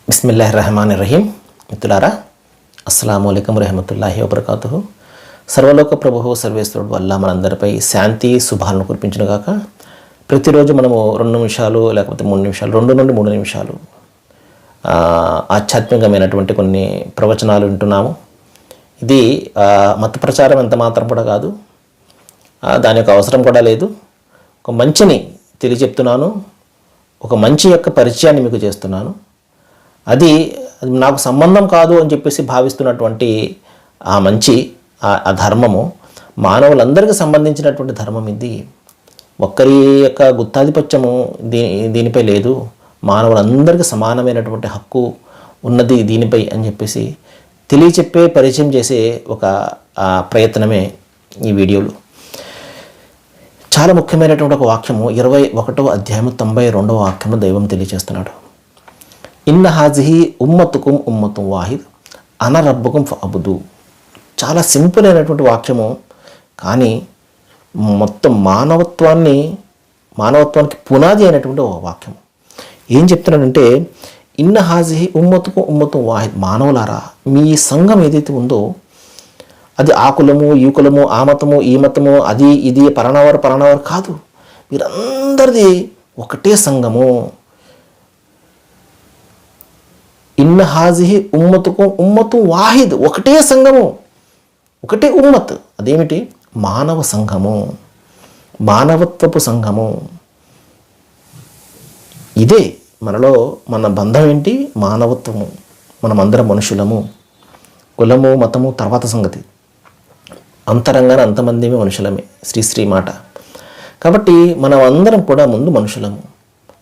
బిస్మిల్లాహిర్రహమానిర్రహీం. మిత్రులారా, అస్సలాము అలైకుం వరహమతుల్లాహి వబరకాతుహు. సర్వలోక ప్రభువు సర్వేశ్వరుడు అల్లా మనందరిపై శాంతి శుభాలను కురిపించునుగాక. ప్రతిరోజు మనము 2 నిమిషాలు లేకపోతే 3 నిమిషాలు, 2 నుండి 3 నిమిషాలు ఆధ్యాత్మికమైనటువంటి కొన్ని ప్రవచనాలు వింటున్నాము. ఇది మత ప్రచారం ఎంత మాత్రం కూడా కాదు, దాని యొక్క అవసరం కూడా లేదు. ఒక మంచిని తెలియచెప్తున్నాను, ఒక మంచి యొక్క పరిచయాన్ని మీకు చేస్తున్నాను. అది నాకు సంబంధం కాదు అని చెప్పేసి భావిస్తున్నటువంటి ఆ మంచి, ఆ ధర్మము మానవులందరికీ సంబంధించినటువంటి ధర్మం. ఇది ఒక్కరి యొక్క గుత్తాధిపత్యము దీనిపై లేదు. మానవులందరికీ సమానమైనటువంటి హక్కు ఉన్నది దీనిపై అని చెప్పేసి తెలియచెప్పే, పరిచయం చేసే ఒక ప్రయత్నమే ఈ వీడియోలు. చాలా ముఖ్యమైనటువంటి ఒక వాక్యము 21వ అధ్యాయము 92వ వాక్యము దైవం తెలియజేస్తున్నాడు. ఇన్న హాజిహి ఉమ్మతుకుం ఉమ్మతుం వాహిద్ అన రబ్బుకుం ఫఅబుదు. చాలా సింపుల్ అయినటువంటి వాక్యము, కానీ మొత్తం మానవత్వానికి పునాది అయినటువంటి ఒక వాక్యము. ఏం చెప్తున్నాడంటే, ఇన్న హాజిహి ఉమ్మతుకుం ఉమ్మతుం వాహిద్, మానవులారా మీ సంఘం ఏదైతే ఉందో అది ఆ కులము ఈ కులము, ఆ మతము ఈ మతము, అది ఇది పలానావారు కాదు. మీరందరిది ఒకటే సంఘము. ఇన్న హాజిహి ఉమ్మతుకు ఉమ్మతు వాహిద్, ఒకటే సంఘము, ఒకటే ఉమ్మత్. అదేమిటి? మానవ సంఘము, మానవత్వపు సంఘము. ఇదే మనలో మన బంధం ఏంటి? మానవత్వము. మనమందరం మనుషులము. కులము మతము తర్వాత సంగతి. అంతరంగానే అంతమందిమే మనుషులమే, శ్రీశ్రీ మాట. కాబట్టి మనం అందరం కూడా ముందు మనుషులము.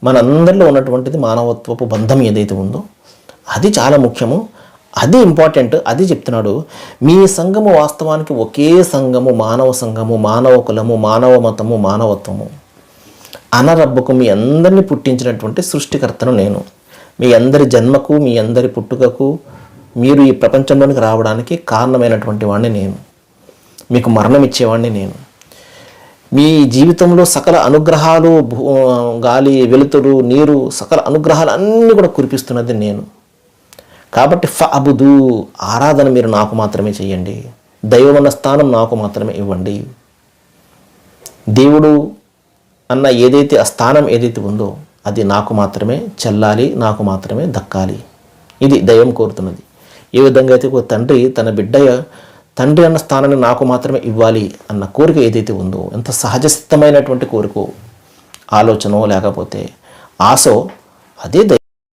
మనందరిలో ఉన్నటువంటిది మానవత్వపు బంధం ఏదైతే ఉందో అది చాలా ముఖ్యము, అది ఇంపార్టెంట్. అది చెప్తున్నాడు. మీ సంఘము వాస్తవానికి ఒకే సంఘము, మానవ సంఘము, మానవ కులము, మానవ మతము, మానవత్వము. అనరబ్బకు, మీ అందరినీ పుట్టించినటువంటి సృష్టికర్తను నేను. మీ అందరి జన్మకు, మీ అందరి పుట్టుకకు, మీరు ఈ ప్రపంచంలోనికి రావడానికి కారణమైనటువంటి వాడిని నేను. మీకు మరణం ఇచ్చేవాడిని నేను. మీ జీవితంలో సకల అనుగ్రహాలు, గాలి, వెలుతురు, నీరు, సకల అనుగ్రహాలు అన్నీ కూడా కురిపిస్తున్నది నేను. కాబట్టి ఫఅబుదు, ఆరాధన మీరు నాకు మాత్రమే చేయండి. దైవమన్న స్థానం నాకు మాత్రమే ఇవ్వండి. దేవుడు అన్న ఏదైతే ఆ స్థానం ఏదైతే ఉందో అది నాకు మాత్రమే చెల్లాలి, నాకు మాత్రమే దక్కాలి. ఇది దైవం కోరుతున్నది. ఏ విధంగా అయితే ఒక తండ్రి తన బిడ్డ తండ్రి అన్న స్థానాన్ని నాకు మాత్రమే ఇవ్వాలి అన్న కోరిక ఏదైతే ఉందో, ఎంత సహజసిద్ధమైనటువంటి కోరికో, ఆలోచనో లేకపోతే ఆశో, అదే